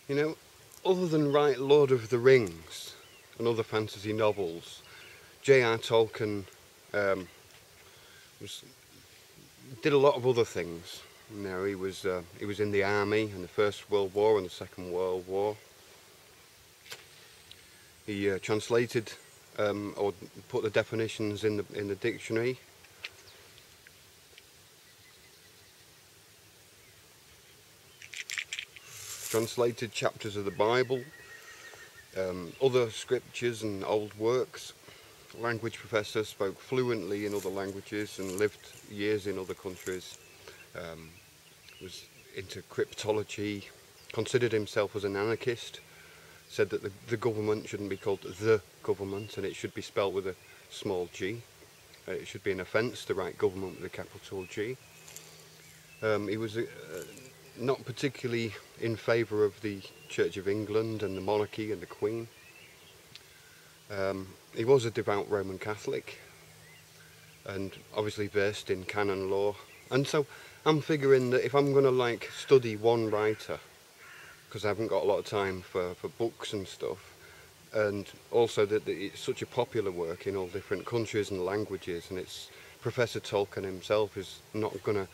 You know, other than write Lord of the Rings and other fantasy novels, J.R. Tolkien um, did a lot of other things. You know, he was in the army in the First World War and the Second World War. He translated or put the definitions in the dictionary. Translated chapters of the Bible, other scriptures and old works. Language professor, spoke fluently in other languages and lived years in other countries. Was into cryptology, considered himself as an anarchist, said that the government shouldn't be called the government and it should be spelled with a small g. It should be an offence to write government with a capital G. He was not particularly in favour of the Church of England and the monarchy and the Queen. He was a devout Roman Catholic and obviously versed in canon law. And so I'm figuring that if I'm going to study one writer, because I haven't got a lot of time for books and stuff, and also that it's such a popular work in all different countries and languages, and it's Professor Tolkien himself is not going to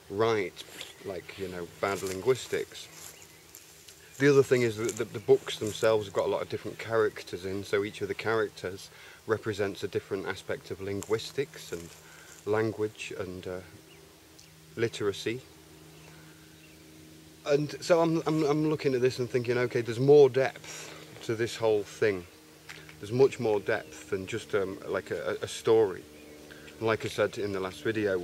write bad linguistics. The other thing is that the books themselves have got a lot of different characters in, so each of the characters represents a different aspect of linguistics and language and literacy. And so I'm looking at this and thinking, okay, there's more depth to this whole thing. There's much more depth than just like a story. And like I said in the last video,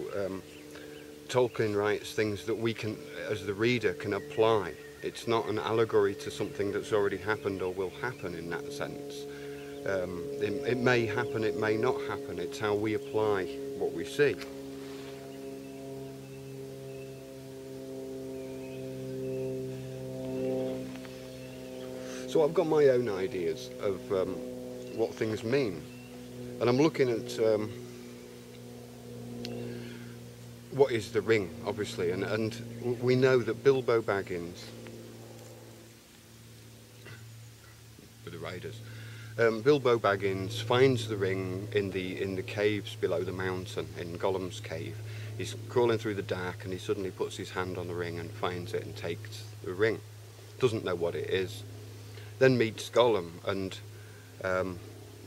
Tolkien writes things that we can, as the reader, can apply. It's not an allegory to something that's already happened or will happen in that sense. It may happen, it may not happen. It's how we apply what we see. So I've got my own ideas of what things mean. And I'm looking at what is the ring, obviously. And we know that Billbo Baggins, for the riders, Billbo Baggins finds the ring in the caves below the mountain, in Gollum's cave. He's crawling through the dark and he suddenly puts his hand on the ring and finds it and takes the ring. Doesn't know what it is. Then meets Gollum, and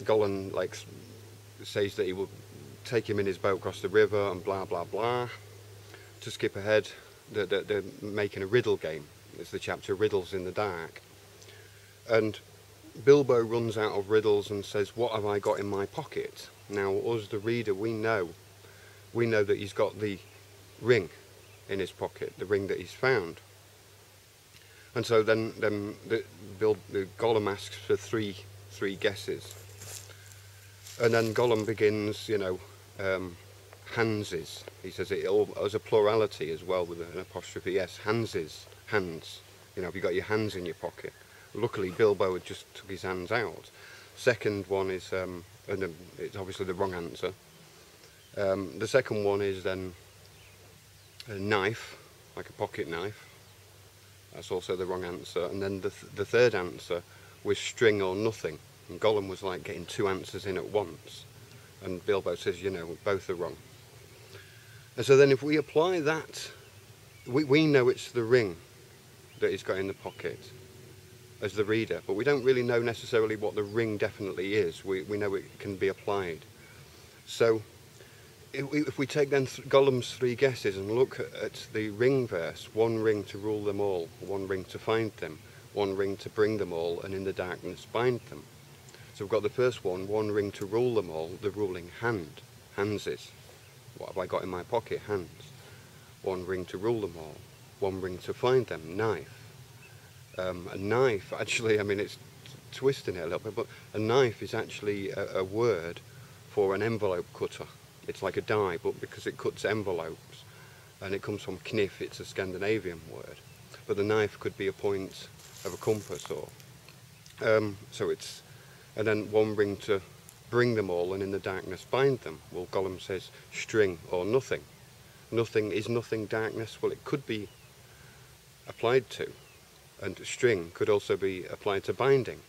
Gollum says that he will take him in his boat across the river and blah blah blah. To skip ahead, they're making a riddle game. It's the chapter Riddles in the Dark. And Bilbo runs out of riddles and says, "What have I got in my pocket?" Now, us, the reader, we know that he's got the ring in his pocket, the ring that he's found. And so then Gollum asks for three guesses, and then Gollum begins, handses. He says it all as a plurality as well, with an apostrophe S. Handses, hands. Have you got your hands in your pocket? Luckily, Bilbo had just took his hands out. Second one is, and it's obviously the wrong answer. The second one is then a knife, like a pocket knife. That's also the wrong answer. And then the third answer was string or nothing. And Gollum was like getting two answers in at once. And Bilbo says, both are wrong. And so then if we apply that, we know it's the ring that he's got in the pocket as the reader, but we don't really know necessarily what the ring definitely is. We know it can be applied. So if we take then Gollum's three guesses and look at the ring verse, one ring to rule them all, one ring to find them, one ring to bring them all, and in the darkness bind them. So we've got the first one ring to rule them all, the ruling hand, handses. What have I got in my pocket? Hands. One ring to rule them all, one ring to find them, knife. A knife, actually, it's twisting it a little bit, but a knife is actually a word for an envelope cutter. It's like a die, but because it cuts envelopes, and it comes from knif, it's a Scandinavian word. But the knife could be a point of a compass, or so it's. And then one ring to bring them all, and in the darkness bind them. Well, Gollum says string or nothing. Nothing is nothing darkness. Well, it could be applied to. And string could also be applied to binding,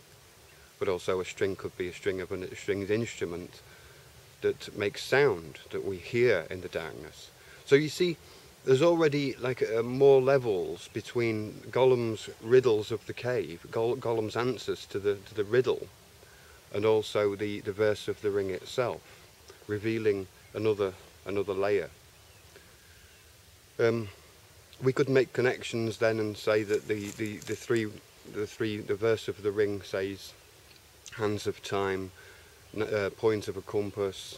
but also a string could be a stringed instrument that makes sound that we hear in the darkness. So you see, there's already like more levels between Gollum's riddles of the cave, Gollum's answers to the riddle, and also the verse of the ring itself, revealing another layer. We could make connections then and say that the verse of the ring says hands of time, point of a compass,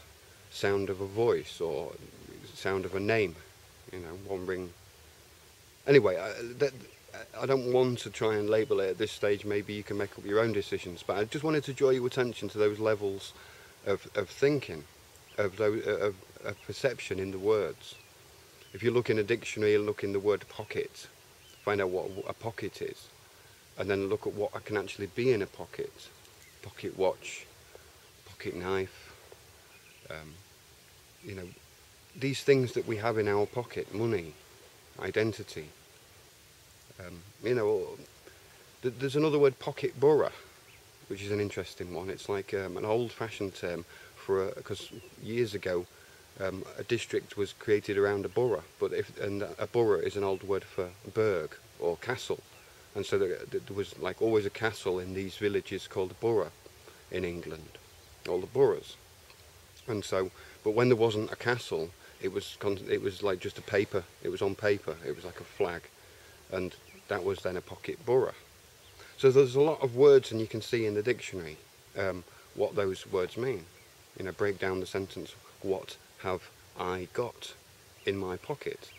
sound of a voice, or sound of a name, you know, one ring. Anyway, I don't want to try and label it at this stage. Maybe you can make up your own decisions, but I just wanted to draw your attention to those levels of thinking, of perception in the words. If you look in a dictionary and look in the word pocket, find out what a pocket is, and then look at what can actually be in a pocket. Pocket watch, pocket knife, you know, these things that we have in our pocket, money, identity. You know, there's another word, pocket borough, which is an interesting one. It's like an old-fashioned term for because years ago a district was created around a borough, and a borough is an old word for burg or castle, and so there was like always a castle in these villages called a borough in England, all the boroughs. And so, but when there wasn't a castle, it was like just a paper. It was on paper. It was like a flag, and that was then a pocket borough. So there's a lot of words, and you can see in the dictionary what those words mean. You know, break down the sentence. What have I got in my pocket?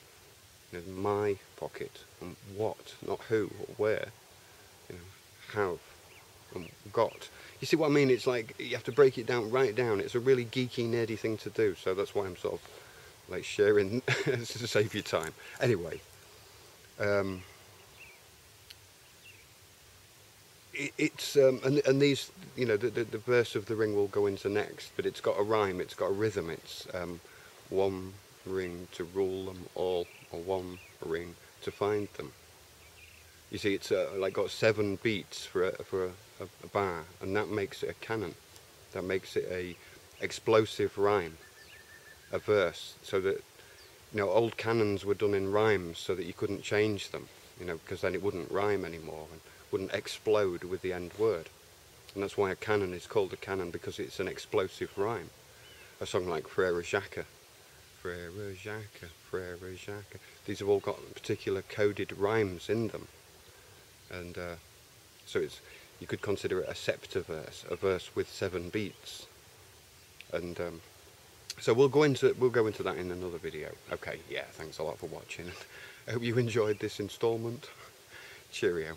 You know, my pocket, and what, not who or where. You know, have and got. You see what I mean? It's like you have to break it down, write it down. It's a really geeky, nerdy thing to do. So that's why I'm sort of like sharing to save you time. Anyway, it's and these, you know, the verse of the ring will go into next, but it's got a rhyme, it's got a rhythm. It's one ring to rule them all, or one ring to find them. You see, it's like got 7 beats for a bar, and that makes it a canon. That makes it a explosive rhyme, a verse, so that, you know, old canons were done in rhymes so that you couldn't change them, you know, because then it wouldn't rhyme anymore and wouldn't explode with the end word. And that's why a canon is called a canon, because it's an explosive rhyme. A song like Frere Jacques, Frere Jacques, Frere Jacques, these have all got particular coded rhymes in them. And so you could consider it a septiverse, a verse with 7 beats. And so we'll go into that in another video. Okay, yeah, thanks a lot for watching. I hope you enjoyed this instalment. Cheerio.